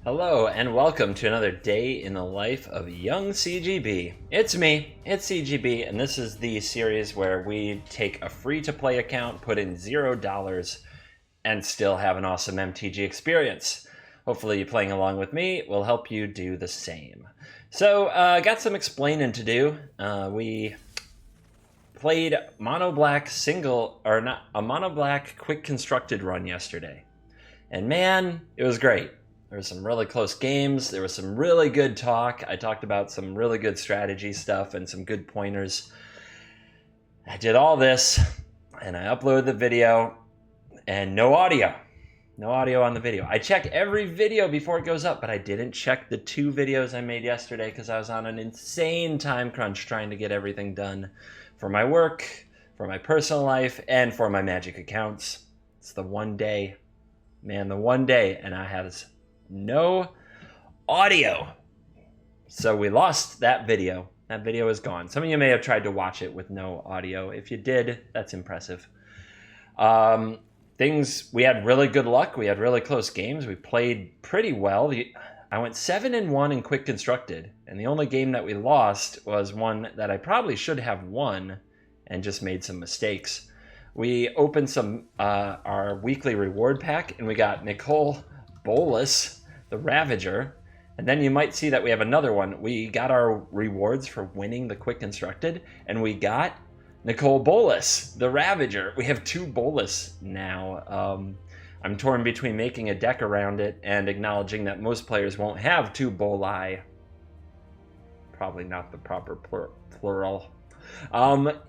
Hello and welcome to another day in the life of young CGB. It's me, it's CGB, and this is the series where we take a free-to-play account, put in $0, and still have an awesome MTG experience. Hopefully you playing along with me will help you do the same. So, got some explaining to do. We played mono black quick constructed run yesterday. And man, it was great. There were some really close games. There was some really good talk. I talked about some really good strategy stuff and some good pointers. I did all this and I uploaded the video and no audio. No audio on the video. I check every video before it goes up, but I didn't check the 2 videos I made yesterday because I was on an insane time crunch trying to get everything done for my work, for my personal life, and for my Magic accounts. It's the one day, man, the one day, and I had no audio. So we lost that video. That video is gone. Some of you may have tried to watch it with no audio. If you did, that's impressive. We had really good luck. We had really close games. We played pretty well. I went 7-1 in quick constructed, and the only game that we lost was one that I probably should have won and just made some mistakes. We opened our weekly reward pack, and we got Nicole Bolas, the Ravager, and then you might see that we have another one. We got our rewards for winning the quick constructed, and we got Nicole Bolas, the Ravager. We have 2 Bolas now. I'm torn between making a deck around it and acknowledging that most players won't have 2 Boli. Probably not the proper plural.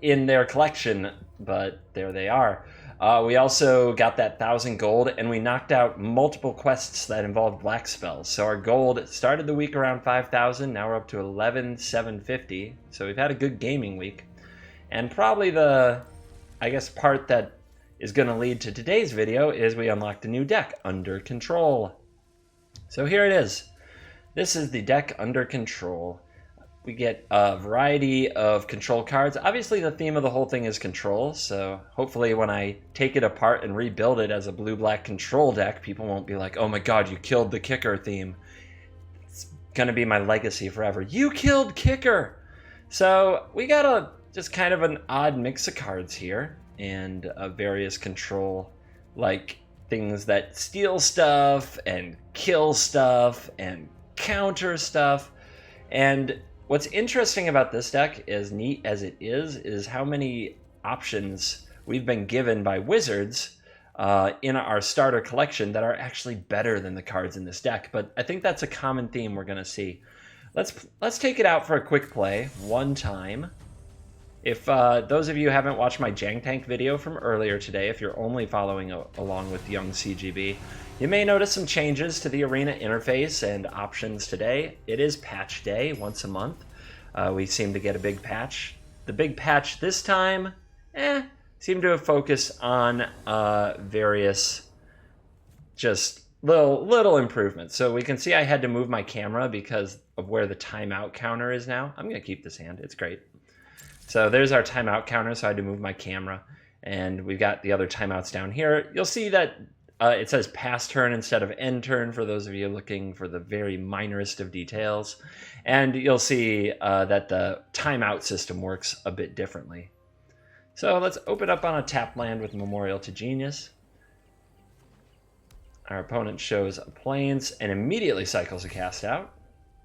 In their collection, but there they are. We also got that 1,000 gold, and we knocked out multiple quests that involved black spells. So our gold started the week around 5,000. Now we're up to 11,750. So we've had a good gaming week. And probably the, part that is going to lead to today's video is we unlocked a new deck, Under Control. So here it is. This is the deck Under Control. We get a variety of control cards. Obviously, the theme of the whole thing is control, so hopefully when I take it apart and rebuild it as a blue-black control deck, people won't be like, oh my god, you killed the kicker theme. It's going to be my legacy forever. You killed kicker! So we got just kind of an odd mix of cards here, and various control, like things that steal stuff, and kill stuff, and counter stuff, and what's interesting about this deck, as neat as it is how many options we've been given by Wizards in our starter collection that are actually better than the cards in this deck. But I think that's a common theme we're going to see. Let's take it out for a quick play one time. If those of you haven't watched my Jank Tank video from earlier today, if you're only following along with young CGB, you may notice some changes to the arena interface and options today. It is patch day once a month. We seem to get a big patch. The big patch this time, seemed to have focused on various just little improvements. So we can see I had to move my camera because of where the timeout counter is now. I'm going to keep this hand. It's great. So there's our timeout counter, so I had to move my camera. And we've got the other timeouts down here. You'll see that it says pass turn instead of end turn for those of you looking for the very minorest of details. And you'll see that the timeout system works a bit differently. So let's open up on a tap land with Memorial to Genius. Our opponent shows Plains and immediately cycles a cast out,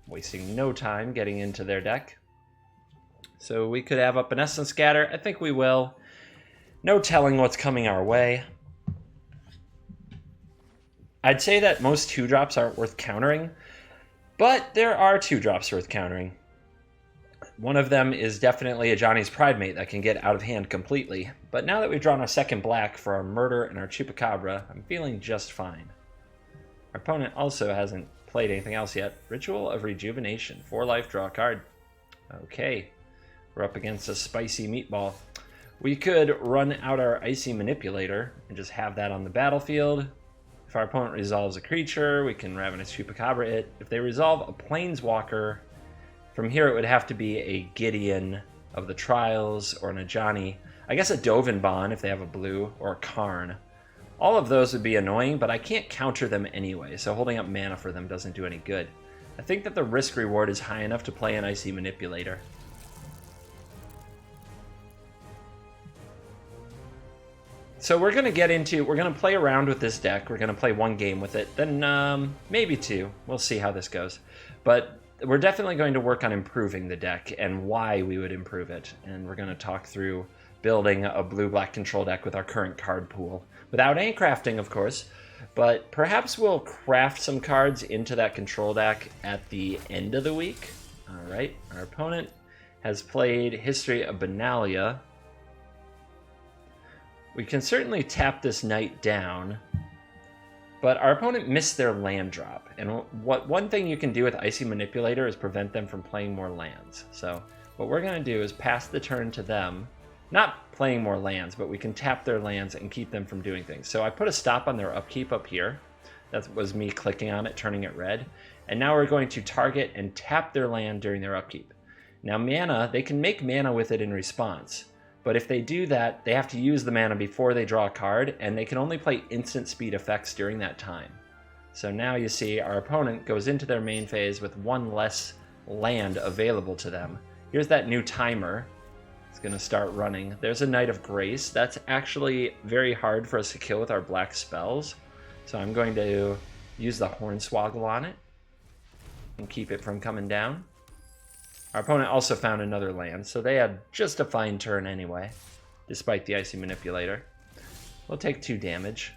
wasting no time getting into their deck. So we could have up an Essence Scatter. I think we will. No telling what's coming our way. I'd say that most 2-drops aren't worth countering, but there are 2-drops worth countering. One of them is definitely a Johnny's Pridemate that can get out of hand completely, but now that we've drawn our second black for our Murder and our Chupacabra, I'm feeling just fine. Our opponent also hasn't played anything else yet. Ritual of Rejuvenation, 4 life, draw a card. Okay, we're up against a spicy meatball. We could run out our Icy Manipulator and just have that on the battlefield. If our opponent resolves a creature, we can Ravenous Chupacabra it. If they resolve a Planeswalker, from here it would have to be a Gideon of the Trials or an Ajani. I guess a Dovin Bond if they have a blue, or a Karn. All of those would be annoying, but I can't counter them anyway, so holding up mana for them doesn't do any good. I think that the risk reward is high enough to play an Icy Manipulator. So we're going to play around with this deck. We're going to play one game with it, then maybe two. We'll see how this goes. But we're definitely going to work on improving the deck and why we would improve it. And we're going to talk through building a blue-black control deck with our current card pool. Without any crafting, of course, but perhaps we'll craft some cards into that control deck at the end of the week. All right, our opponent has played History of Benalia. We can certainly tap this knight down, but our opponent missed their land drop. And one thing you can do with Icy Manipulator is prevent them from playing more lands. So what we're going to do is pass the turn to them, not playing more lands, but we can tap their lands and keep them from doing things. So I put a stop on their upkeep up here. That was me clicking on it, turning it red. And now we're going to target and tap their land during their upkeep. Now mana, they can make mana with it in response. But if they do that, they have to use the mana before they draw a card, and they can only play instant speed effects during that time. So now you see our opponent goes into their main phase with one less land available to them. Here's that new timer. It's going to start running. There's a Knight of Grace. That's actually very hard for us to kill with our black spells. So I'm going to use the Hornswoggle on it and keep it from coming down. Our opponent also found another land, so they had just a fine turn anyway, despite the Icy Manipulator. We'll take 2 damage.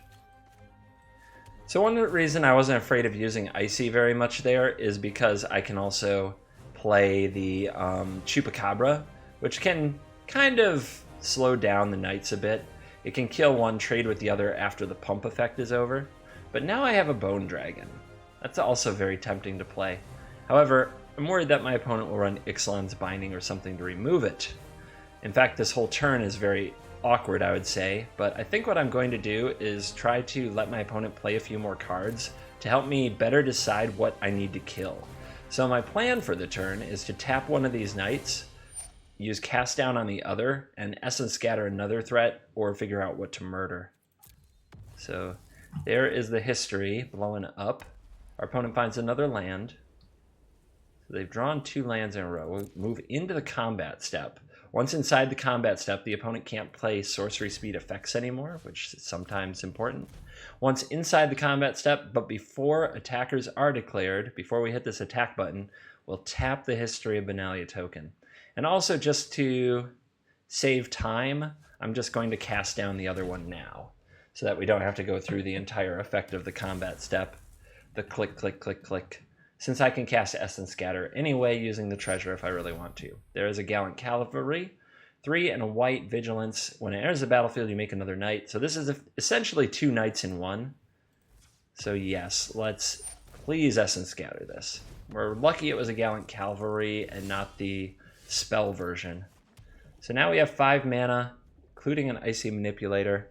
So one reason I wasn't afraid of using Icy very much there is because I can also play the Chupacabra, which can kind of slow down the knights a bit. It can kill one, trade with the other after the pump effect is over. But now I have a Bone Dragon. That's also very tempting to play. However, I'm worried that my opponent will run Ixalan's Binding or something to remove it. In fact, this whole turn is very awkward, I would say, but I think what I'm going to do is try to let my opponent play a few more cards to help me better decide what I need to kill. So my plan for the turn is to tap one of these knights, use Cast Down on the other, and Essence Scatter another threat, or figure out what to murder. So there is the history blowing up. Our opponent finds another land. So they've drawn 2 lands in a row. We'll move into the combat step. Once inside the combat step, the opponent can't play sorcery speed effects anymore, which is sometimes important. Once inside the combat step, but before attackers are declared, before we hit this attack button, we'll tap the History of Benalia token. And also, just to save time, I'm just going to cast down the other one now, so that we don't have to go through the entire effect of the combat step. The click, click, click, click. Since I can cast Essence Scatter anyway using the treasure if I really want to. There is a Gallant Cavalry, 3 and a white Vigilance. When it enters the battlefield, you make another knight. So this is essentially 2 knights in one. So yes, let's please Essence Scatter this. We're lucky it was a Gallant Cavalry and not the spell version. So now we have 5 mana, including an Icy Manipulator.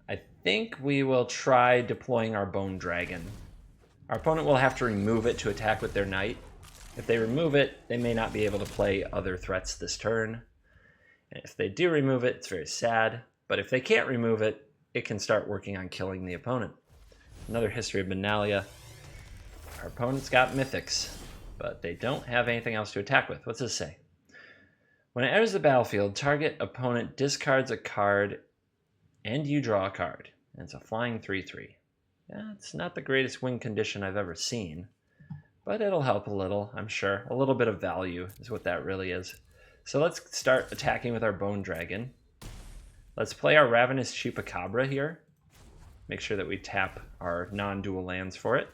I think we will try deploying our Bone Dragon. Our opponent will have to remove it to attack with their knight. If they remove it, they may not be able to play other threats this turn. And if they do remove it, it's very sad. But if they can't remove it, it can start working on killing the opponent. Another History of Benalia. Our opponent's got Mythics, but they don't have anything else to attack with. What's this say? When it enters the battlefield, target opponent discards a card and you draw a card. And it's a flying 3/3. Yeah, it's not the greatest win condition I've ever seen, but it'll help a little, I'm sure. A little bit of value is what that really is. So let's start attacking with our Bone Dragon. Let's play our Ravenous Chupacabra here. Make sure that we tap our non-dual lands for it.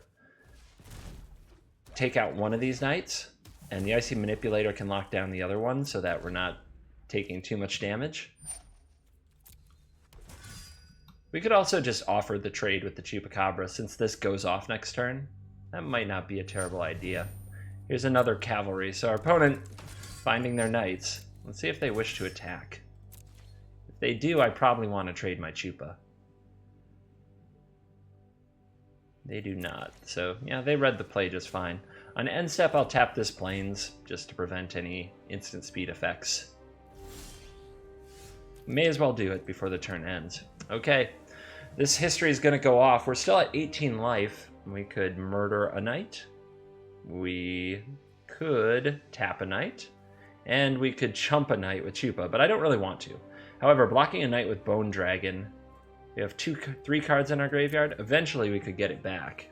Take out one of these knights, and the Icy Manipulator can lock down the other one so that we're not taking too much damage. We could also just offer the trade with the Chupacabra since this goes off next turn. That might not be a terrible idea. Here's another Cavalry. So our opponent finding their knights. Let's see if they wish to attack. If they do, I probably want to trade my Chupa. They do not. So yeah, they read the play just fine. On end step, I'll tap this Plains just to prevent any instant speed effects. May as well do it before the turn ends. Okay, this history is going to go off. We're still at 18 life. We could murder a knight. We could tap a knight. And we could chump a knight with Chupa, but I don't really want to. However, blocking a knight with Bone Dragon, we have 3 cards in our graveyard. Eventually we could get it back.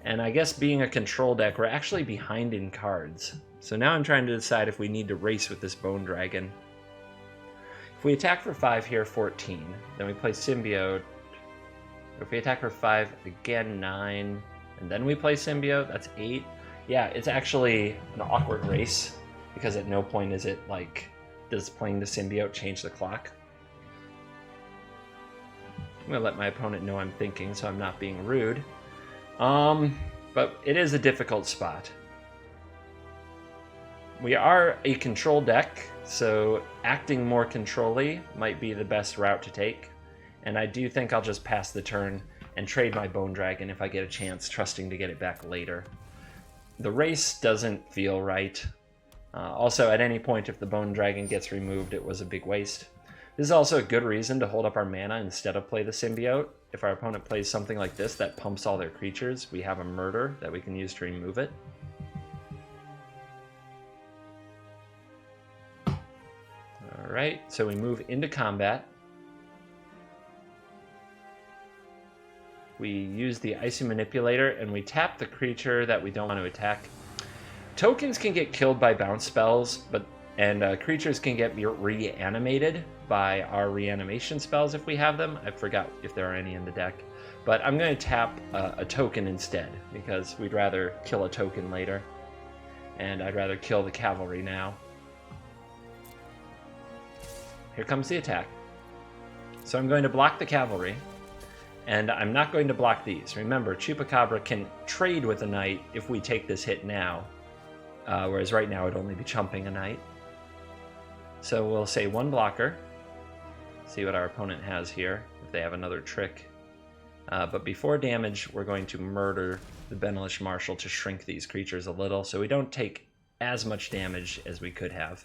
And I guess being a control deck, we're actually behind in cards. So now I'm trying to decide if we need to race with this Bone Dragon. If we attack for 5 here, 14. Then we play Symbiote. If we attack for 5, again 9. And then we play Symbiote, that's 8. Yeah, it's actually an awkward race, because at no point is it like, does playing the Symbiote change the clock? I'm going to let my opponent know I'm thinking, so I'm not being rude. But it is a difficult spot. We are a control deck, so acting more control-y might be the best route to take. And I do think I'll just pass the turn and trade my Bone Dragon if I get a chance, trusting to get it back later. The race doesn't feel right. Also, at any point, if the Bone Dragon gets removed, it was a big waste. This is also a good reason to hold up our mana instead of play the Symbiote. If our opponent plays something like this that pumps all their creatures, we have a murder that we can use to remove it. Alright, so we move into combat. We use the Icy Manipulator, and we tap the creature that we don't want to attack. Tokens can get killed by bounce spells, and creatures can get reanimated by our reanimation spells if we have them. I forgot if there are any in the deck. But I'm going to tap a token instead, because we'd rather kill a token later. And I'd rather kill the cavalry now. Here comes the attack. So I'm going to block the cavalry. And I'm not going to block these. Remember, Chupacabra can trade with a knight if we take this hit now. Whereas right now it'd only be chumping a knight. So we'll say 1 blocker. See what our opponent has here, if they have another trick. But before damage, we're going to murder the Benalish Marshal to shrink these creatures a little, so we don't take as much damage as we could have.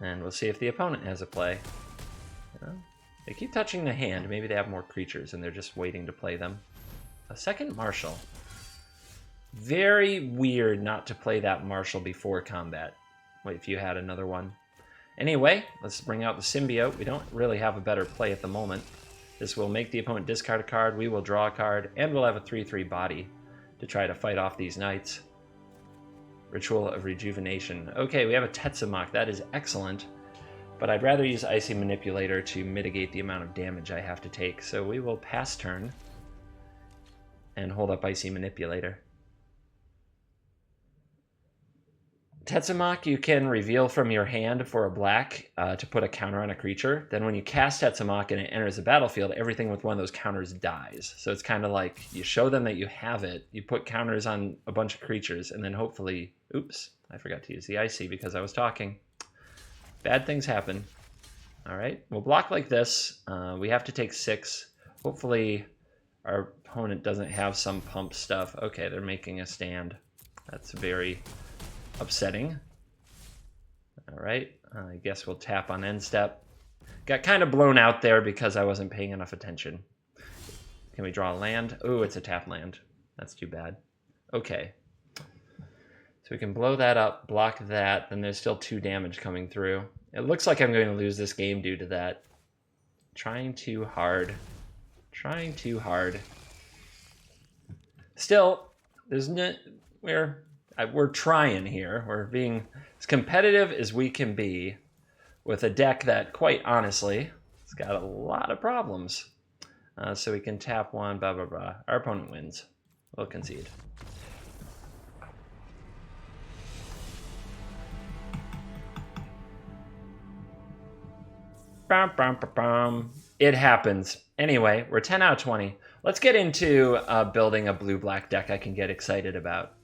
And we'll see if the opponent has a play. They keep touching the hand. Maybe they have more creatures and they're just waiting to play them. A second Marshal. Very weird not to play that Marshal before combat. Wait, if you had another one. Anyway, let's bring out the Symbiote. We don't really have a better play at the moment. This will make the opponent discard a card, we will draw a card, and we'll have a 3/3 body to try to fight off these knights. Ritual of Rejuvenation. Okay, we have a Tetsamok. That is excellent. But I'd rather use Icy Manipulator to mitigate the amount of damage I have to take. So we will pass turn and hold up Icy Manipulator. Tetsamok you can reveal from your hand for a black to put a counter on a creature. Then when you cast Tetsamok and it enters the battlefield, everything with one of those counters dies. So it's kind of like you show them that you have it, you put counters on a bunch of creatures, and then hopefully... Oops, I forgot to use the Icy because I was talking. Bad things happen. Alright, we'll block like this. We have to take 6. Hopefully our opponent doesn't have some pump stuff. Okay, they're making a stand. That's very upsetting. Alright, I guess we'll tap on end step. Got kind of blown out there because I wasn't paying enough attention. Can we draw a land? Oh, it's a tap land. That's too bad. Okay. So we can blow that up, block that, then there's still 2 damage coming through. It looks like I'm going to lose this game due to that. Trying too hard. Trying too hard. Still, there's no... We're trying here. We're being as competitive as we can be with a deck that, quite honestly, has got a lot of problems. So we can tap 1, blah, blah, blah. Our opponent wins. We'll concede. It happens. Anyway, we're 10 out of 20. Let's get into building a blue-black deck I can get excited about.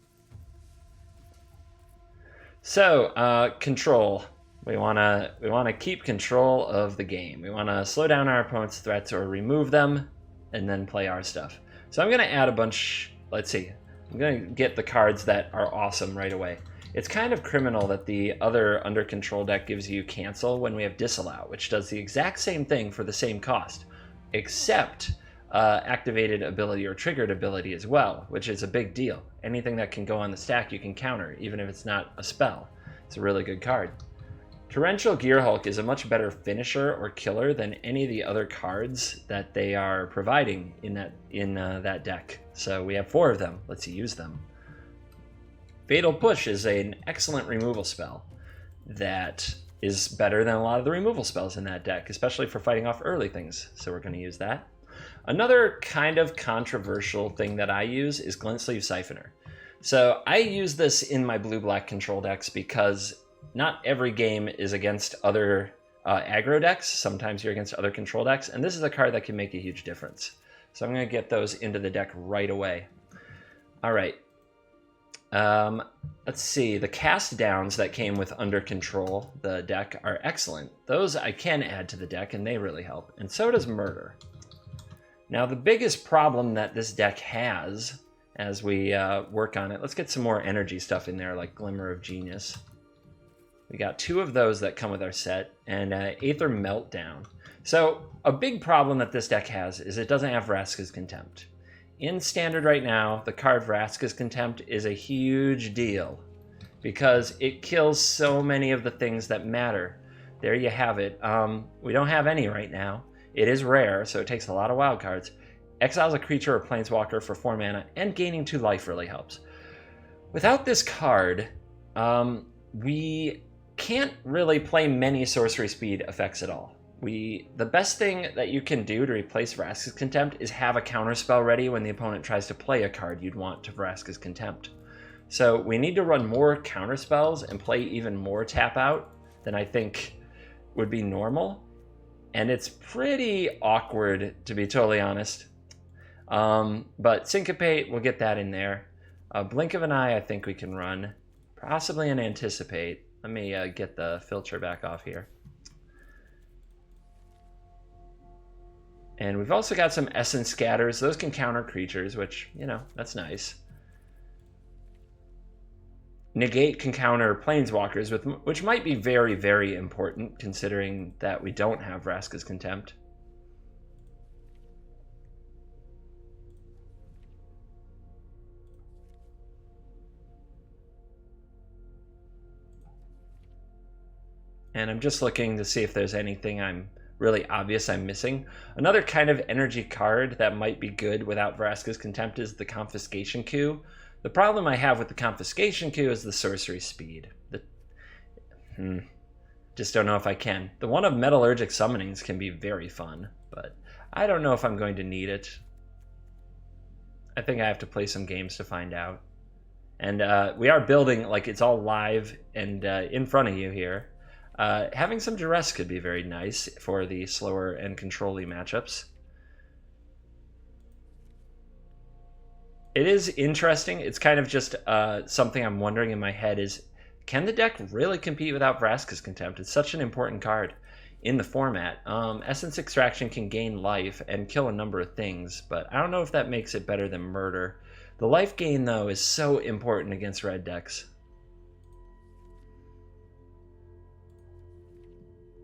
So, control. We wanna keep control of the game. We wanna slow down our opponent's threats or remove them, and then play our stuff. So I'm gonna add a bunch. Let's see. I'm gonna get the cards that are awesome right away. It's kind of criminal that the other under control deck gives you cancel when we have Disallow, which does the exact same thing for the same cost, except activated ability or triggered ability as well, which is a big deal. Anything that can go on the stack you can counter, even if it's not a spell. It's a really good card. Torrential Gearhulk is a much better finisher or killer than any of the other cards that they are providing in that deck. So we have 4 of them. Let's use them. Fatal Push is an excellent removal spell that is better than a lot of the removal spells in that deck, especially for fighting off early things. So we're going to use that. Another kind of controversial thing that I use is Glint-Sleeve Siphoner. So I use this in my blue-black control decks because not every game is against other aggro decks. Sometimes you're against other control decks, and this is a card that can make a huge difference. So I'm going to get those into the deck right away. All right. Let's see. The cast downs that came with under control, the deck, are excellent. Those I can add to the deck, and they really help. And so does Murder. Now, the biggest problem that this deck has as we work on it, let's get some more energy stuff in there, like Glimmer of Genius. We got 2 of those that come with our set, and Aether Meltdown. So a big problem that this deck has is it doesn't have Vraska's Contempt. In Standard right now, the card Vraska's Contempt is a huge deal because it kills so many of the things that matter. There you have it. We don't have any right now. It is rare, so it takes a lot of wild cards. Exiles a creature or planeswalker for 4 mana, and gaining 2 life really helps. Without this card, we can't really play many sorcery speed effects at all. The best thing that you can do to replace Vraska's Contempt is have a counterspell ready when the opponent tries to play a card you'd want to Vraska's Contempt. So we need to run more counterspells and play even more tap out than I think would be normal. And it's pretty awkward, to be totally honest. But Syncopate, we'll get that in there. Blink of an Eye, I think we can run. Possibly an Anticipate. Let me get the filter back off here. And we've also got some Essence Scatters. Those can counter creatures, which, you know, that's nice. Negate can counter Planeswalkers, which might be very, very important, considering that we don't have Vraska's Contempt. And I'm just looking to see if there's anything really obvious I'm missing. Another kind of energy card that might be good without Vraska's Contempt is the Confiscation Coup. The problem I have with the Confiscation Coup is the sorcery speed. Just don't know if I can. The one of Metallurgic Summonings can be very fun, but I don't know if I'm going to need it. I think I have to play some games to find out. And we are building, like, it's all live and in front of you here. Having some Duress could be very nice for the slower and control-y matchups. It is interesting. It's kind of just something I'm wondering in my head is, can the deck really compete without Vraska's Contempt? It's such an important card in the format. Essence Extraction can gain life and kill a number of things, but I don't know if that makes it better than Murder. The life gain, though, is so important against red decks.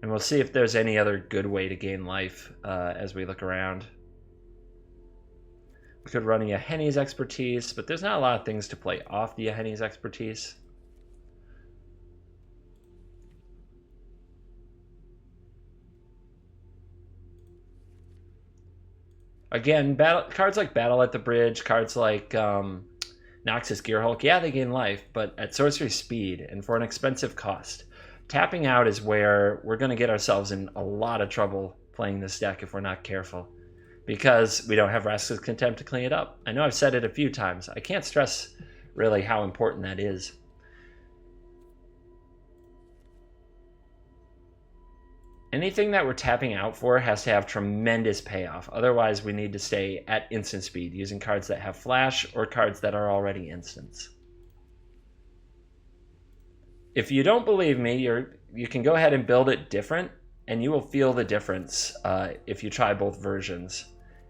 And we'll see if there's any other good way to gain life as we look around. We could run Yahenni's Expertise, but there's not a lot of things to play off the Yahenni's Expertise. Again, cards like Battle at the Bridge, cards like Noxus Gearhulk, yeah, they gain life, but at sorcery speed and for an expensive cost. Tapping out is where we're going to get ourselves in a lot of trouble playing this deck if we're not careful, because we don't have Vraska's Contempt to clean it up. I know I've said it a few times. I can't stress really how important that is. Anything that we're tapping out for has to have tremendous payoff. Otherwise, we need to stay at instant speed using cards that have flash or cards that are already instants. If you don't believe me, you can go ahead and build it different, and you will feel the difference if you try both versions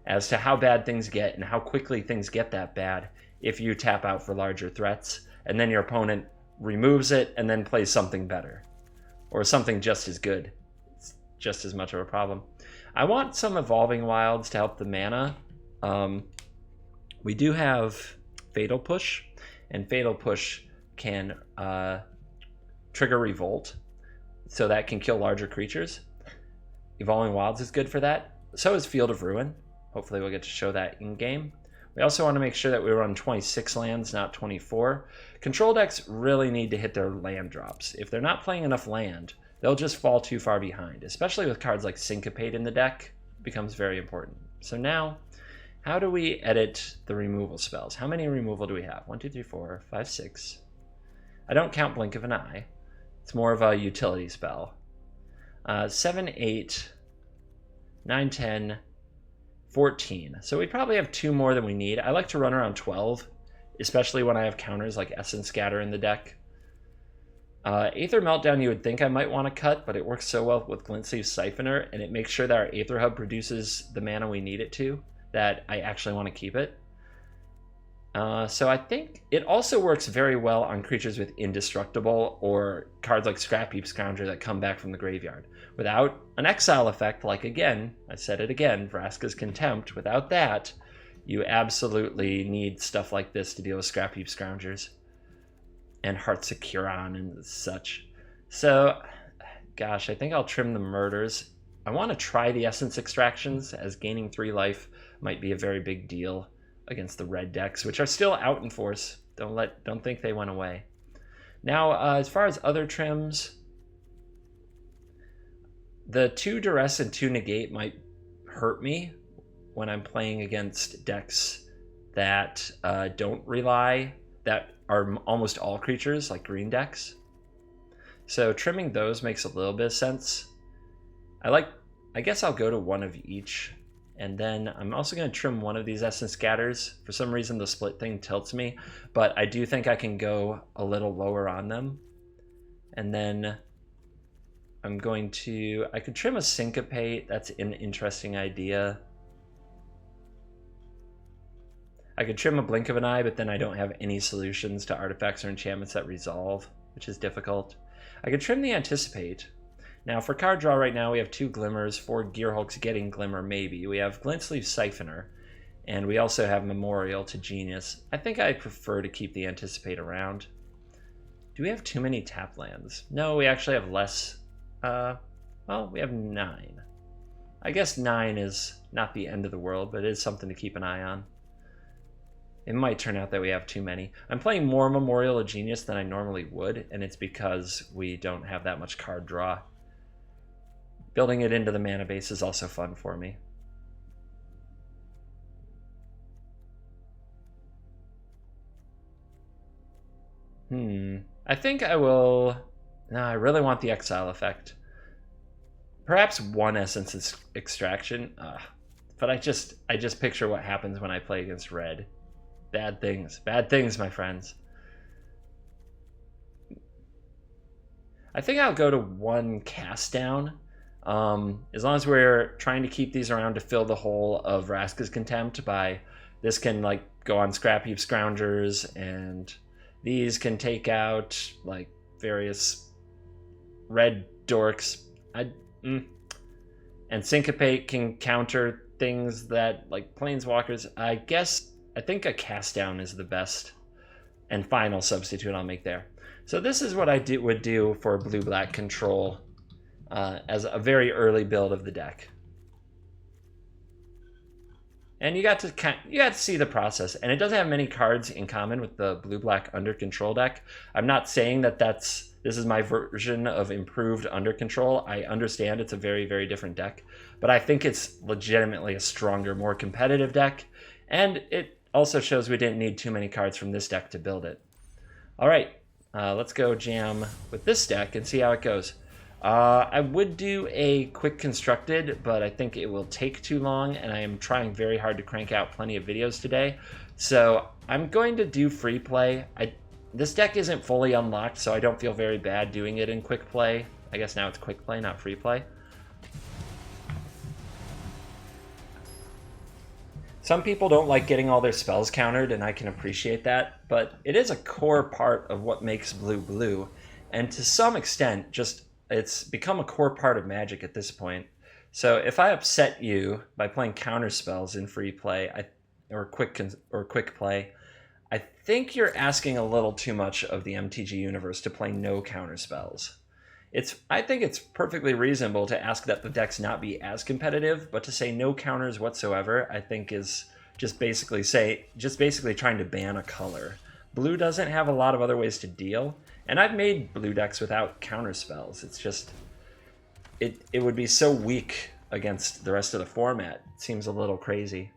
as to how bad things get and how quickly things get that bad if you tap out for larger threats, and then your opponent removes it and then plays something better. Or something just as good. It's just as much of a problem. I want some Evolving Wilds to help the mana. We do have Fatal Push, and Fatal Push can trigger Revolt, so that can kill larger creatures. Evolving Wilds is good for that. So is Field of Ruin. Hopefully we'll get to show that in-game. We also want to make sure that we run 26 lands, not 24. Control decks really need to hit their land drops. If they're not playing enough land, they'll just fall too far behind, especially with cards like Syncopate in the deck. It becomes very important. So now, how do we edit the removal spells? How many removal do we have? 1, 2, 3, 4, 5, 6. I don't count Blink of an Eye. It's more of a utility spell. 7, 8, 9, 10, 14. So we probably have 2 more than we need. I like to run around 12, especially when I have counters like Essence Scatter in the deck. Aether Meltdown you would think I might want to cut, but it works so well with Glint-Sleeve Siphoner, and it makes sure that our Aether Hub produces the mana we need it to, that I actually want to keep it. So I think it also works very well on creatures with Indestructible or cards like Scrap Heap Scrounger that come back from the graveyard. Without an exile effect, like again, I said it again, Vraska's Contempt, without that, you absolutely need stuff like this to deal with Scrap Heap Scroungers and Hearts of Curon and such. So, gosh, I think I'll trim the Murders. I want to try the Essence Extractions, as gaining 3 life might be a very big deal against the red decks, which are still out in force. Don't think they went away. Now, as far as other trims, the 2 Duress and 2 Negate might hurt me when I'm playing against decks that don't rely, that are almost all creatures, like green decks. So trimming those makes a little bit of sense. I guess I'll go to 1 of each. And then I'm also going to trim 1 of these Essence Scatters. For some reason, the split thing tilts me, but I do think I can go a little lower on them. And then I'm going to... I could trim a Syncopate. That's an interesting idea. I could trim a Blink of an Eye, but then I don't have any solutions to artifacts or enchantments that resolve, which is difficult. I could trim the Anticipate. Now, for card draw right now, we have 2 Glimmers, 4 Gearhulks getting Glimmer, maybe. We have Glint-Sleeve Siphoner, and we also have Memorial to Genius. I think I prefer to keep the Anticipate around. Do we have too many tap lands? No, we actually have less. Well, we have 9. I guess 9 is not the end of the world, but it is something to keep an eye on. It might turn out that we have too many. I'm playing more Memorial of Genius than I normally would, and it's because we don't have that much card draw. Building it into the mana base is also fun for me. I think I will... No, I really want the exile effect. Perhaps 1 Essence Extraction. But I just picture what happens when I play against red. Bad things. Bad things, my friends. I think I'll go to 1 Cast Down. As long as we're trying to keep these around to fill the hole of Vraska's Contempt by... This can, like, go on Scrap Heap Scroungers, and these can take out, like, various red dorks. And Syncopate can counter things that, like, Planeswalkers. I think a Cast Down is the best and final substitute I'll make there. So this is what I would do for blue-black control as a very early build of the deck. And you got to see the process, and it doesn't have many cards in common with the blue-black under control deck. I'm not saying that this is my version of improved under control. I understand it's a very, very different deck, but I think it's legitimately a stronger, more competitive deck, and it also shows we didn't need too many cards from this deck to build it. All right, let's go jam with this deck and see how it goes. I would do a quick constructed, but I think it will take too long, and I am trying very hard to crank out plenty of videos today. So I'm going to do free play. This deck isn't fully unlocked, so I don't feel very bad doing it in quick play. I guess now it's quick play, not free play. Some people don't like getting all their spells countered, and I can appreciate that, but it is a core part of what makes blue blue, and to some extent, just it's become a core part of Magic at this point. So if I upset you by playing counter spells in free play or quick play, I think you're asking a little too much of the MTG universe to play no counter spells. I think it's perfectly reasonable to ask that the decks not be as competitive, but to say no counters whatsoever, I think is just basically trying to ban a color. Blue doesn't have a lot of other ways to deal, and I've made blue decks without counter spells. It's just it would be so weak against the rest of the format. It seems a little crazy.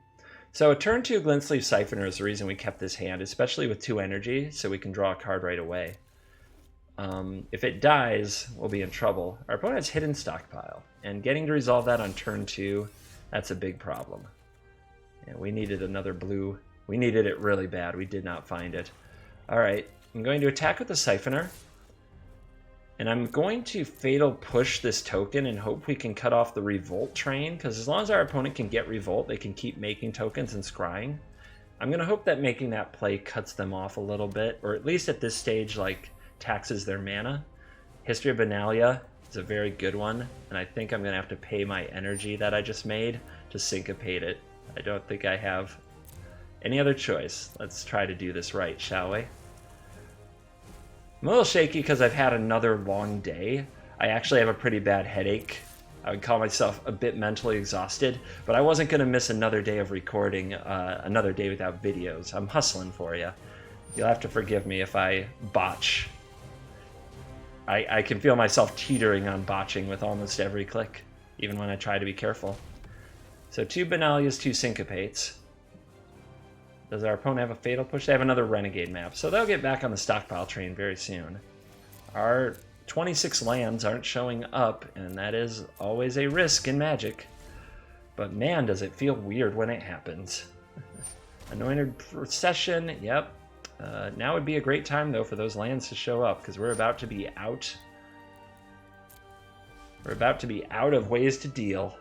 So a turn 2 Glint-Sleeve Siphoner is the reason we kept this hand, especially with 2 energy, so we can draw a card right away. If it dies, we'll be in trouble. Our opponent has Hidden Stockpile, and getting to resolve that on turn 2, that's a big problem. Yeah, we needed another blue. We needed it really bad. We did not find it. Alright, I'm going to attack with the Siphoner, and I'm going to Fatal Push this token and hope we can cut off the Revolt train, because as long as our opponent can get Revolt, they can keep making tokens and scrying. I'm going to hope that making that play cuts them off a little bit, or at least at this stage, like, taxes their mana. History of Benalia is a very good one, and I think I'm going to have to pay my energy that I just made to Syncopate it. I don't think I have any other choice. Let's try to do this right, shall we? I'm a little shaky because I've had another long day. I actually have a pretty bad headache. I would call myself a bit mentally exhausted, but I wasn't going to miss another day of recording, another day without videos. I'm hustling for you. You'll have to forgive me if I botch. I can feel myself teetering on botching with almost every click, even when I try to be careful. So 2 Benalias, 2 Syncopates. Does our opponent have a Fatal Push? They have another Renegade map, so they'll get back on the stockpile train very soon. Our 26 lands aren't showing up, and that is always a risk in Magic. But man, does it feel weird when it happens. Anointed Procession, yep. Now would be a great time, though, for those lands to show up, because we're about to be out. We're about to be out of ways to deal.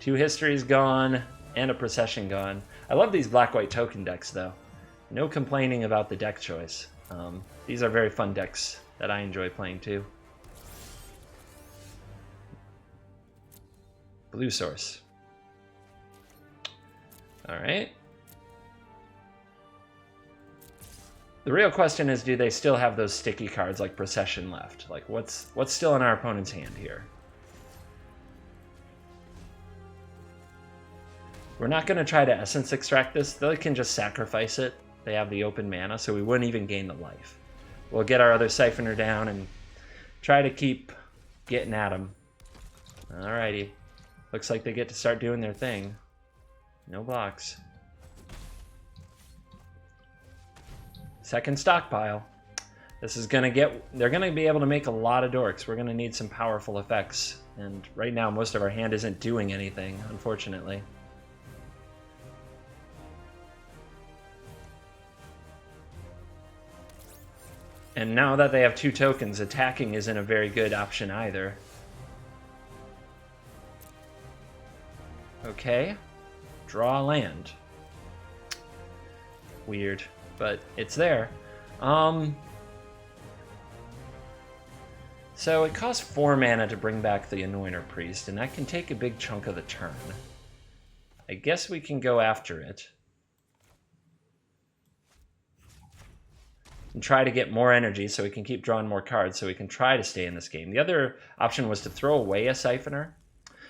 2 histories gone, and a procession gone. I love these black-white token decks, though. No complaining about the deck choice. These are very fun decks that I enjoy playing, too. Blue source. Alright. The real question is, do they still have those sticky cards like Procession left? Like, what's still in our opponent's hand here? We're not going to try to Essence Extract this. They can just sacrifice it. They have the open mana, so we wouldn't even gain the life. We'll get our other Siphoner down and try to keep getting at them. Alrighty. Looks like they get to start doing their thing. No blocks. Second stockpile. This is gonna they're gonna be able to make a lot of dorks. We're gonna need some powerful effects. And right now most of our hand isn't doing anything, unfortunately. And now that they have 2 tokens, attacking isn't a very good option either. Okay. Draw a land. Weird, but it's there. So it costs 4 mana to bring back the Anointer Priest, and that can take a big chunk of the turn. I guess we can go after it. And try to get more energy so we can keep drawing more cards so we can try to stay in this game. The other option was to throw away a Siphoner.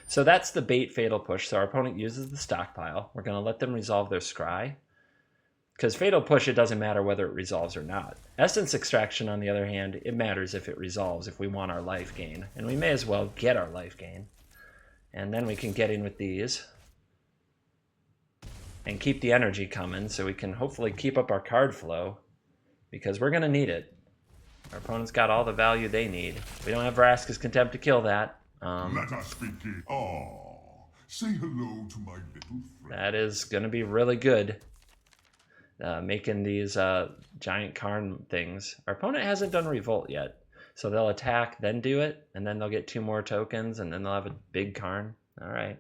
So that's the bait Fatal Push. So our opponent uses the stockpile. We're going to let them resolve their scry. Because Fatal Push, it doesn't matter whether it resolves or not. Essence Extraction, on the other hand, it matters if it resolves, if we want our life gain. And we may as well get our life gain. And then we can get in with these. And keep the energy coming so we can hopefully keep up our card flow. Because we're going to need it. Our opponent's got all the value they need. We don't have Vraska's Contempt to kill that. Let us begin. Say hello to my little friend. That is going to be really good. Making these giant Karn things. Our opponent hasn't done Revolt yet. So they'll attack, then do it, and then they'll get 2 more tokens, and then they'll have a big Karn. Alright.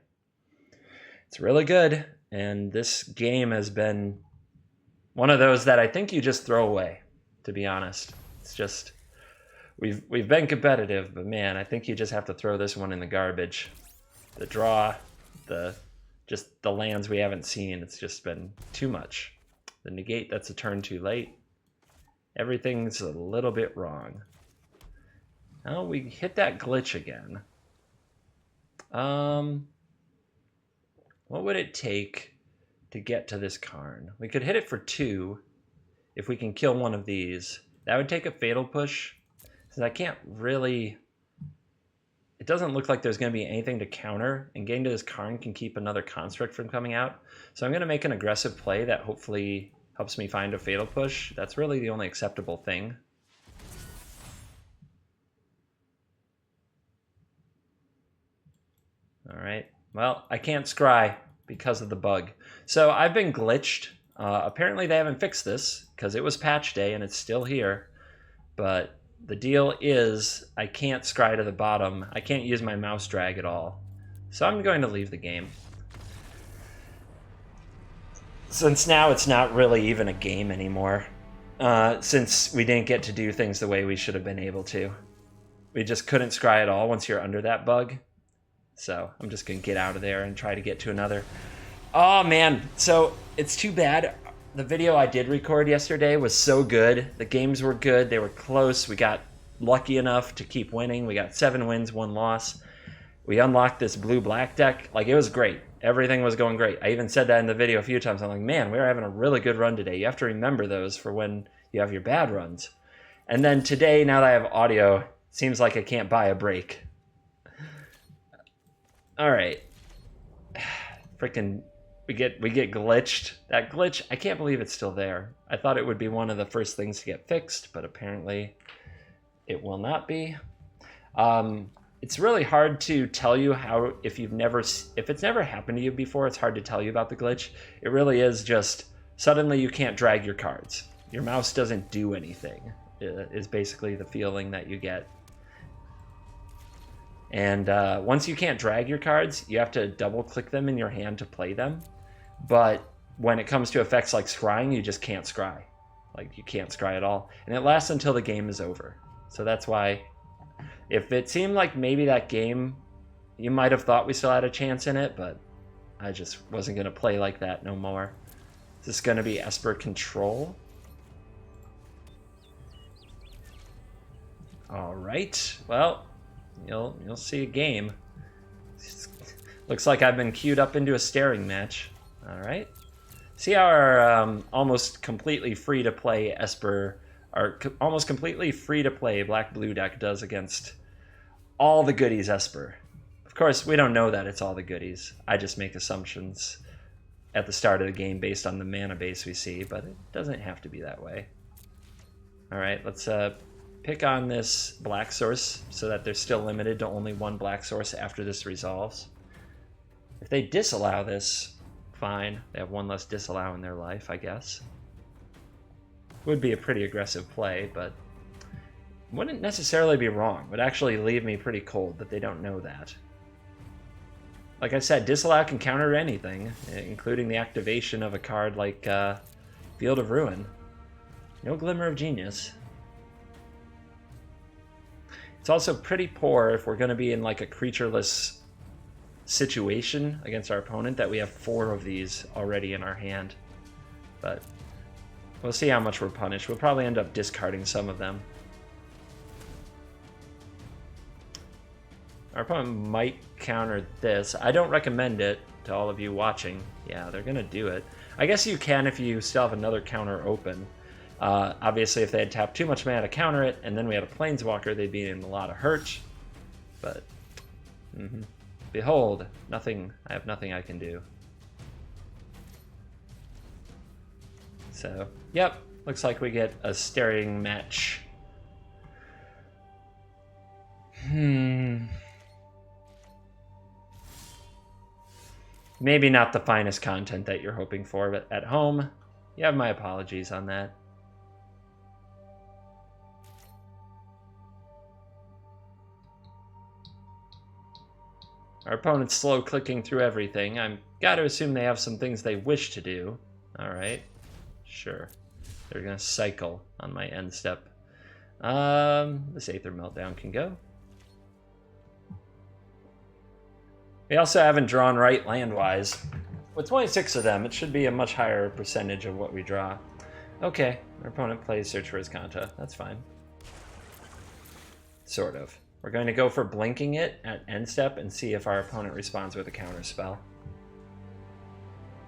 It's really good, and this game has been one of those that I think you just throw away, to be honest. It's just, we've been competitive, but man, I think you just have to throw this one in the garbage. The draw, just the lands we haven't seen, it's just been too much. The negate, that's a turn too late. Everything's a little bit wrong. Oh, we hit that glitch again. What would it take to get to this Karn? We could hit it for 2 if we can kill one of these. That would take a fatal push, since I can't really... It doesn't look like there's going to be anything to counter, and getting to this Karn can keep another construct from coming out. So I'm going to make an aggressive play that hopefully helps me find a fatal push. That's really the only acceptable thing. All right. Well, I can't scry because of the bug. So I've been glitched. Apparently they haven't fixed this because it was patch day and it's still here. But the deal is I can't scry to the bottom. I can't use my mouse drag at all. So I'm going to leave the game. Since now it's not really even a game anymore. Since we didn't get to do things the way we should have been able to. We just couldn't scry at all once you're under that bug. So I'm just going to get out of there and try to get to another. Oh, man. So it's too bad. The video I did record yesterday was so good. The games were good. They were close. We got lucky enough to keep winning. We got 7 wins, 1 loss. We unlocked this blue-black deck. Like, it was great. Everything was going great. I even said that in the video a few times. I'm like, man, we're having a really good run today. You have to remember those for when you have your bad runs. And then today, now that I have audio, it seems like I can't buy a break. All right, freaking, we get glitched. That glitch, I can't believe it's still there. I thought it would be one of the first things to get fixed, but apparently it will not be. It's really hard to tell you how, if it's never happened to you before, it's hard to tell you about the glitch. It really is just suddenly you can't drag your cards. Your mouse doesn't do anything, is basically the feeling that you get. And once you can't drag your cards, you have to double click them in your hand to play them. But when it comes to effects like scrying, you just can't scry. Like, you can't scry at all. And it lasts until the game is over. So that's why, if it seemed like maybe that game, you might have thought we still had a chance in it, but I just wasn't going to play like that no more. Is this going to be Esper Control? All right. Well, you'll see a game. Looks like I've been queued up into a staring match. All right. See how our almost completely free-to-play Esper, our almost completely free-to-play black-blue deck does against all the goodies Esper. Of course, we don't know that it's all the goodies. I just make assumptions at the start of the game based on the mana base we see, but it doesn't have to be that way. All right, let's pick on this black source so that they're still limited to only 1 black source after this resolves. If they disallow this, fine. They have 1 less disallow in their life, I guess. Would be a pretty aggressive play, but wouldn't necessarily be wrong. Would actually leave me pretty cold that they don't know that. Like I said, disallow can counter anything, including the activation of a card like Field of Ruin. No Glimmer of Genius. It's also pretty poor if we're going to be in like a creatureless situation against our opponent that we have 4 of these already in our hand. But we'll see how much we're punished. We'll probably end up discarding some of them. Our opponent might counter this. I don't recommend it to all of you watching. Yeah, they're going to do it. I guess you can if you still have another counter open. Obviously, if they had tapped too much mana to counter it, and then we had a Planeswalker, they'd be in a lot of hurt. But, behold, nothing. I have nothing I can do. So, yep, looks like we get a staring match. Maybe not the finest content that you're hoping for, but at home, you have my apologies on that. Our opponent's slow clicking through everything. I'm got to assume they have some things they wish to do. Alright. Sure. They're going to cycle on my end step. This Aether Meltdown can go. We also haven't drawn right land-wise. With 26 of them, it should be a much higher percentage of what we draw. Okay, our opponent plays Search for Azcanta. That's fine. Sort of. We're going to go for blinking it at end step and see if our opponent responds with a counter spell.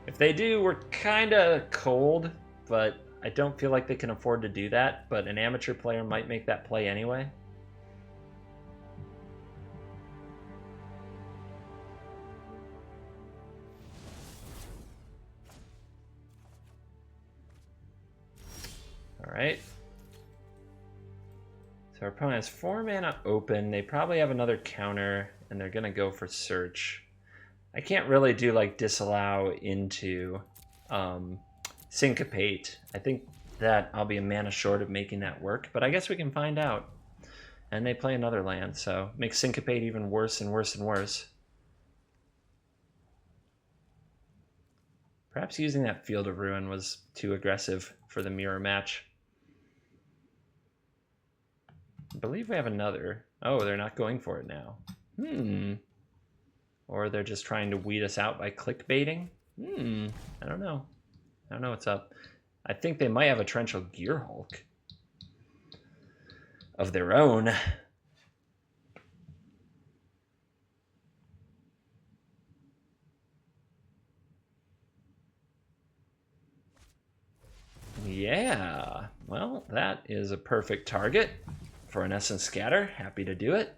If they do, we're kind of cold, but I don't feel like they can afford to do that, but an amateur player might make that play anyway. Alright. So our opponent has 4 mana open. They probably have another counter, and they're going to go for search. I can't really do like Disallow into Syncopate. I think that I'll be a mana short of making that work, but I guess we can find out. And they play another land, so makes Syncopate even worse and worse and worse. Perhaps using that Field of Ruin was too aggressive for the mirror match. I believe we have another. Oh, they're not going for it now. Or they're just trying to weed us out by clickbaiting? I don't know. I don't know what's up. I think they might have a Torrential Gearhulk of their own. Yeah, well, that is a perfect target for an Essence Scatter. Happy to do it.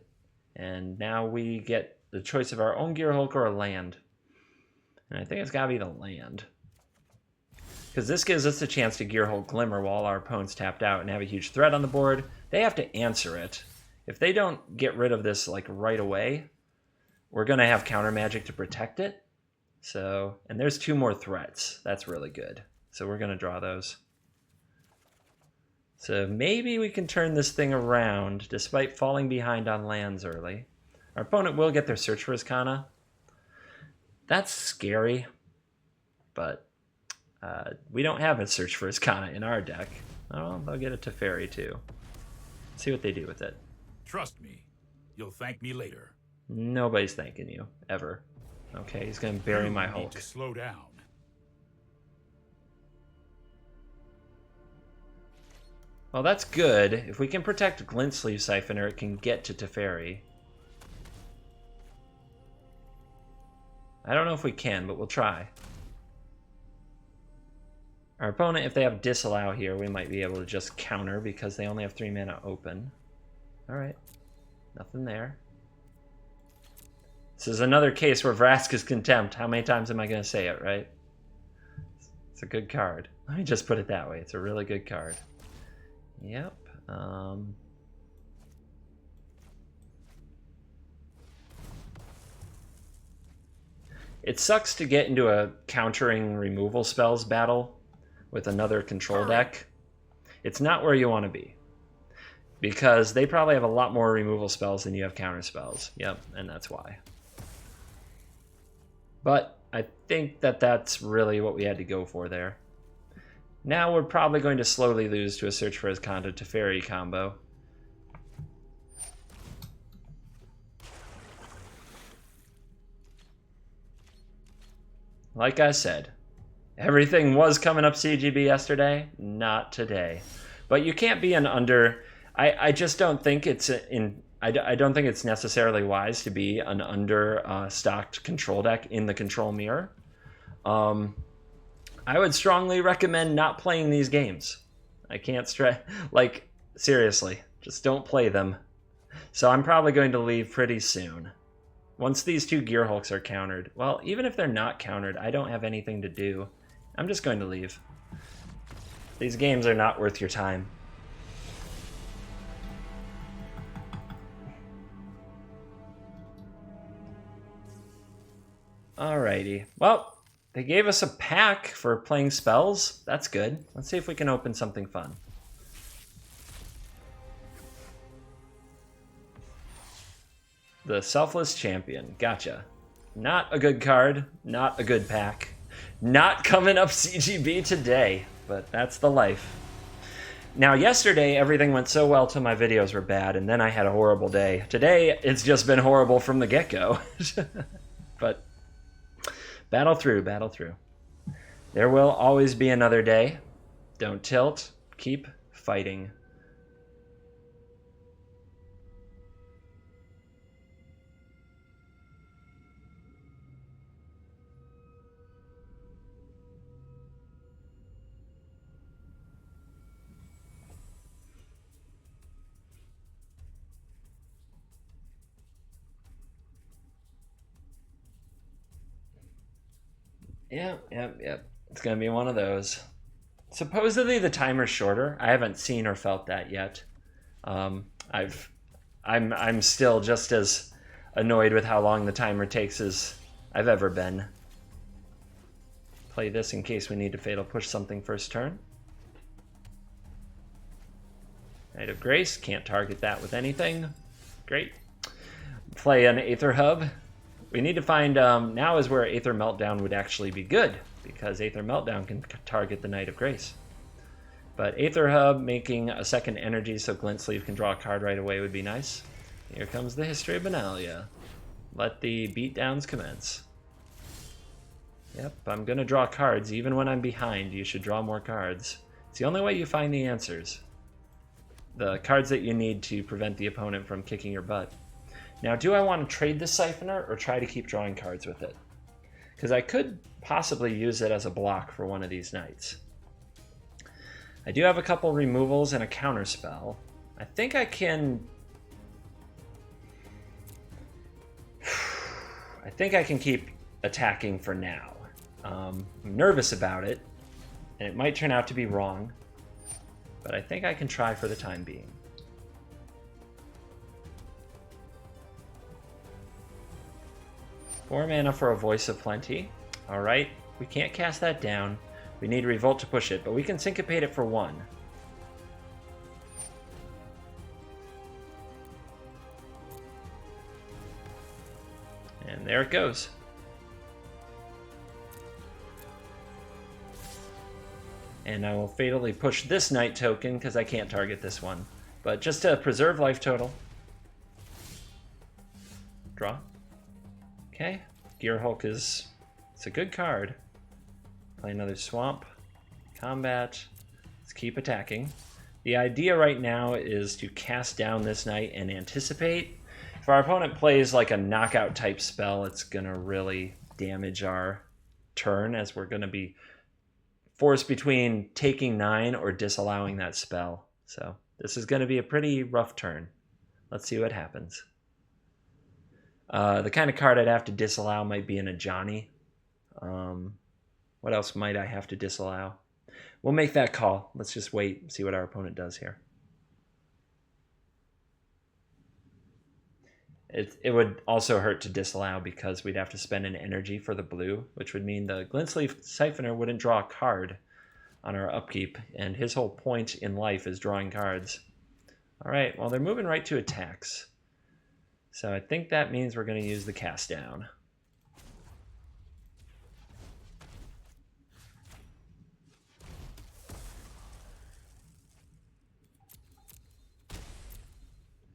And now we get the choice of our own Gearhulk or a land. And I think it's got to be the land. Because this gives us a chance to Gearhulk Glimmer while our opponent's tapped out and have a huge threat on the board. They have to answer it. If they don't get rid of this like right away, we're going to have counter magic to protect it. So, and there's 2 more threats. That's really good. So we're going to draw those. So maybe we can turn this thing around despite falling behind on lands early. Our opponent will get their Search for Azcanta. That's scary, but we don't have a Search for Azcanta in our deck. Oh, they'll get a Teferi too. See what they do with it. Trust me, you'll thank me later. Nobody's thanking you, ever. Okay, he's going to bury my Hulk. Need to slow down. Well, that's good. If we can protect Glint-Sleeve Siphoner, it can get to Teferi. I don't know if we can, but we'll try. Our opponent, if they have Disallow here, we might be able to just counter because they only have 3 mana open. Alright. Nothing there. This is another case where Vraska's Contempt. How many times am I going to say it, right? It's a good card. Let me just put it that way. It's a really good card. Yep. It sucks to get into a countering removal spells battle with another control deck. It's not where you want to be. Because they probably have a lot more removal spells than you have counter spells. Yep, and that's why. But I think that that's really what we had to go for there. Now we're probably going to slowly lose to a Search for Azcanta Teferi combo. Like I said, everything was coming up CGB yesterday, not today. But you can't be an under... I just don't think it's I don't think it's necessarily wise to be an under stocked control deck in the control mirror. I would strongly recommend not playing these games. I can't stress, like, seriously, just don't play them. So I'm probably going to leave pretty soon. Once these 2 Gearhulks are countered, well, even if they're not countered, I don't have anything to do. I'm just going to leave. These games are not worth your time. Alrighty, well, they gave us a pack for playing spells. That's good. Let's see if we can open something fun. The Selfless Champion. Gotcha. Not a good card. Not a good pack. Not coming up CGB today, but that's the life. Now, yesterday, everything went so well till my videos were bad, and then I had a horrible day. Today, it's just been horrible from the get-go. But battle through, battle through. There will always be another day. Don't tilt. Keep fighting. Yep. It's gonna be one of those. Supposedly the timer's shorter. I haven't seen or felt that yet. I'm still just as annoyed with how long the timer takes as I've ever been. Play this in case we need to fatal push something first turn. Knight of Grace, can't target that with anything. Great. Play an Aether Hub. We need to find, now is where Aether Meltdown would actually be good, because Aether Meltdown can target the Knight of Grace. But Aether Hub, making a second energy so Glint-Sleeve can draw a card right away would be nice. Here comes the History of Benalia. Let the beatdowns commence. Yep, I'm going to draw cards. Even when I'm behind, you should draw more cards. It's the only way you find the answers. The cards that you need to prevent the opponent from kicking your butt. Now, do I want to trade this Siphoner or try to keep drawing cards with it? Because I could possibly use it as a block for one of these nights. I do have a couple removals and a counter spell. I think I can... I think I can keep attacking for now. I'm nervous about it, and it might turn out to be wrong, but I think I can try for the time being. Four mana for a Voice of Plenty. Alright, we can't cast that down. We need Revolt to push it, but we can Syncopate it for 1. And there it goes. And I will fatally push this Knight token because I can't target this one. But just to preserve life total. Draw. Okay, Gearhulk it's a good card. Play another Swamp. Combat. Let's keep attacking. The idea right now is to cast down this Knight and anticipate. If our opponent plays like a knockout type spell, it's gonna really damage our turn, as we're gonna be forced between taking 9 or disallowing that spell. So this is gonna be a pretty rough turn. Let's see what happens. The kind of card I'd have to disallow might be in a Johnny. What else might I have to disallow? We'll make that call. Let's just wait and see what our opponent does here. It would also hurt to disallow because we'd have to spend an energy for the blue, which would mean the Glint-Sleeve Siphoner wouldn't draw a card on our upkeep, and his whole point in life is drawing cards. All right, well, they're moving right to attacks. So I think that means we're going to use the cast down.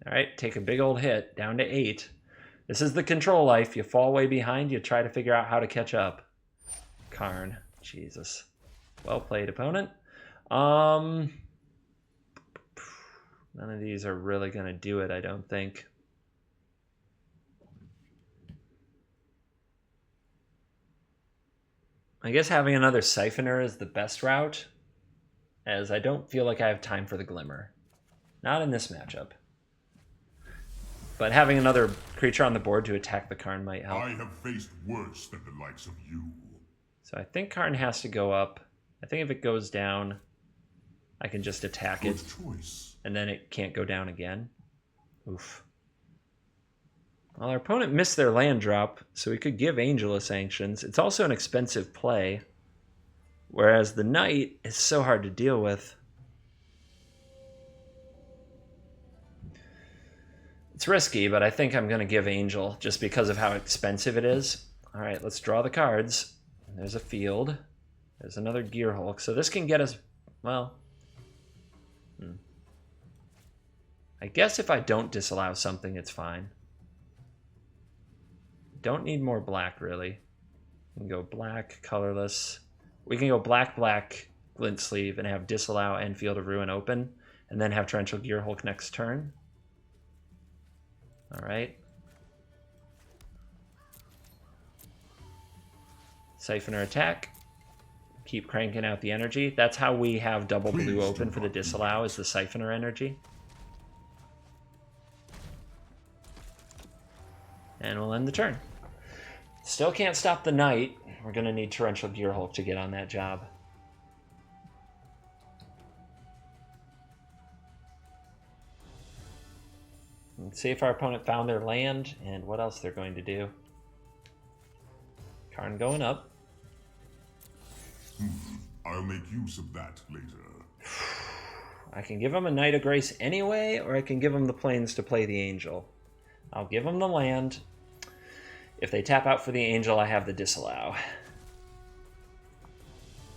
All right, take a big old hit, down to 8. This is the control life. You fall way behind, you try to figure out how to catch up. Karn, Jesus. Well played, opponent. None of these are really going to do it, I don't think. I guess having another Siphoner is the best route, as I don't feel like I have time for the Glimmer. Not in this matchup. But having another creature on the board to attack the Karn might help. I have faced worse than the likes of you. So I think Karn has to go up. I think if it goes down, I can just attack it. Choice. And then it can't go down again. Oof. Well, our opponent missed their land drop, so we could give Angel of Sanctions. It's also an expensive play, whereas the Knight is so hard to deal with. It's risky, but I think I'm going to give Angel just because of how expensive it is. All right, let's draw the cards. There's a field. There's another Gearhulk. So this can get us, well... I guess if I don't disallow something, it's fine. Don't need more black, really. We can go black, colorless. We can go black, black, Glint-Sleeve, and have Disallow and Field of Ruin open, and then have Torrential Gearhulk next turn. All right. Siphoner attack. Keep cranking out the energy. That's how we have double blue open for the Disallow, is the Siphoner energy. And we'll end the turn. Still can't stop the Knight. We're going to need Torrential Gearhulk to get on that job. Let's see if our opponent found their land and what else they're going to do. Karn going up. I'll make use of that later. I can give him a Knight of Grace anyway, or I can give him the plains to play the Angel. I'll give him the land. If they tap out for the Angel, I have the Disallow.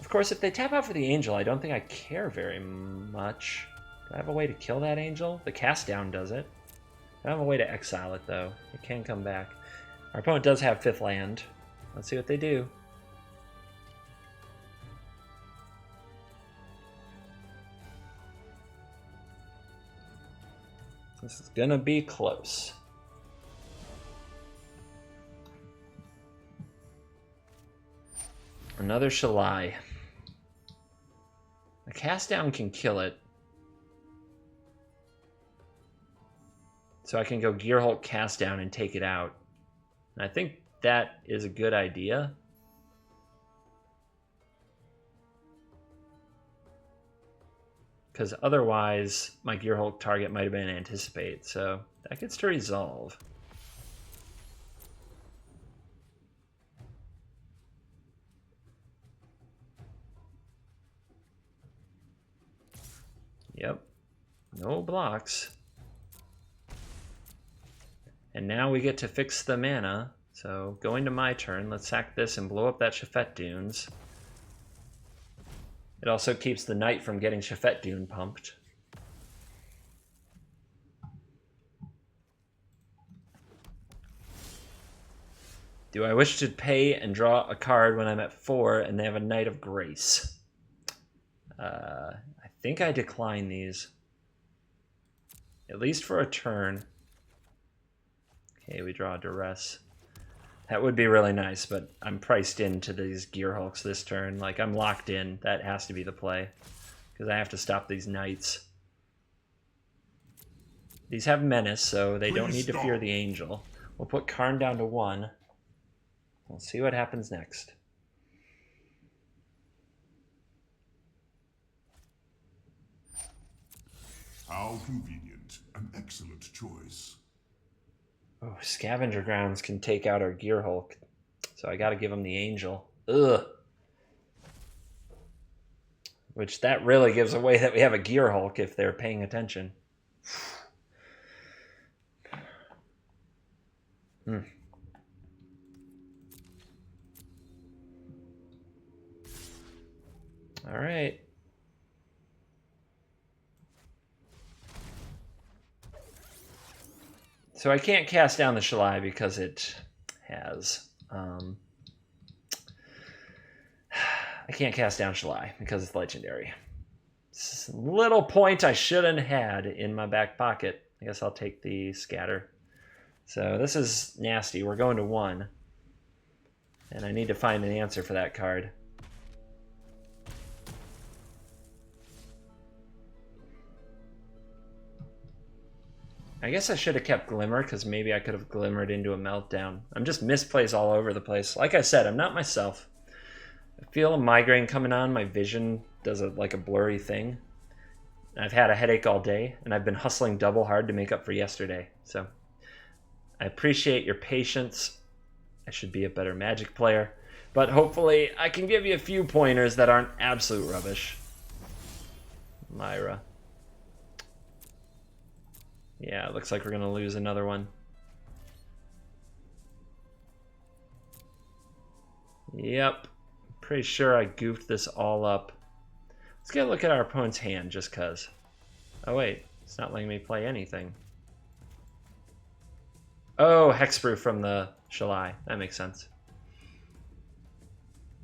Of course, if they tap out for the Angel, I don't think I care very much. Do I have a way to kill that Angel? The cast down does it. I don't have a way to exile it, though. It can come back. Our opponent does have 5th land. Let's see what they do. This is gonna be close. Another Shalai. A cast down can kill it. So I can go Gearhulk cast down and take it out. And I think that is a good idea. Because otherwise, my Gearhulk target might have been Anticipate, so that gets to resolve. Yep, no blocks. And now we get to fix the mana. So going to my turn, let's sack this and blow up that Shafet Dunes. It also keeps the Knight from getting Shafet Dune pumped. Do I wish to pay and draw a card when I'm at 4 and they have a Knight of Grace? I think I decline these. At least for a turn. Okay, we draw a Duress. That would be really nice, but I'm priced into these Gearhulks this turn. Like, I'm locked in. That has to be the play. Because I have to stop these Knights. These have Menace, so they don't need to fear the Angel. We'll put Karn down to 1. We'll see what happens next. How convenient. An excellent choice. Oh, Scavenger Grounds can take out our Gearhulk. So I gotta give him the Angel. Ugh. Which that really gives away that we have a Gearhulk if they're paying attention. All right. So I can't cast down the Shalai because it has... I can't cast down Shalai because it's legendary. It's a little point I shouldn't had in my back pocket. I guess I'll take the scatter. So this is nasty. We're going to 1. And I need to find an answer for that card. I guess I should have kept Glimmer, because maybe I could have Glimmered into a Meltdown. I'm just misplaced all over the place. Like I said, I'm not myself. I feel a migraine coming on. My vision does like a blurry thing. I've had a headache all day, and I've been hustling double hard to make up for yesterday. So I appreciate your patience. I should be a better Magic player. But hopefully I can give you a few pointers that aren't absolute rubbish. Myra. Yeah, it looks like we're going to lose another one. Yep. Pretty sure I goofed this all up. Let's get a look at our opponent's hand just cuz. Oh wait, it's not letting me play anything. Oh, Hexproof from the Shalai. That makes sense.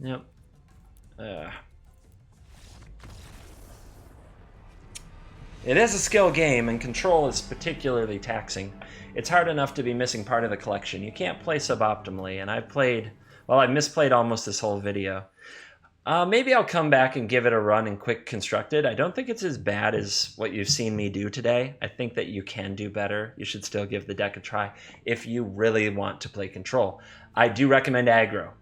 Yep. It is a skill game, and control is particularly taxing. It's hard enough to be missing part of the collection. You can't play suboptimally, and I've played... Well, I've misplayed almost this whole video. Maybe I'll come back and give it a run in Quick Constructed. I don't think it's as bad as what you've seen me do today. I think that you can do better. You should still give the deck a try if you really want to play control. I do recommend aggro.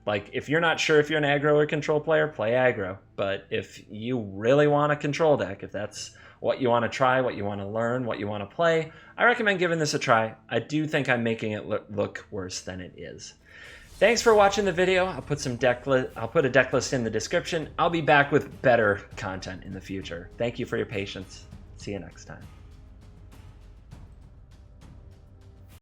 Like, if you're not sure if you're an aggro or control player, play aggro. But if you really want a control deck, if that's what you want to try, what you want to learn, what you want to play, I recommend giving this a try. I do think I'm making it look worse than it is. Thanks for watching the video. I'll put a deck list in the description. I'll be back with better content in the future. Thank you for your patience. See you next time.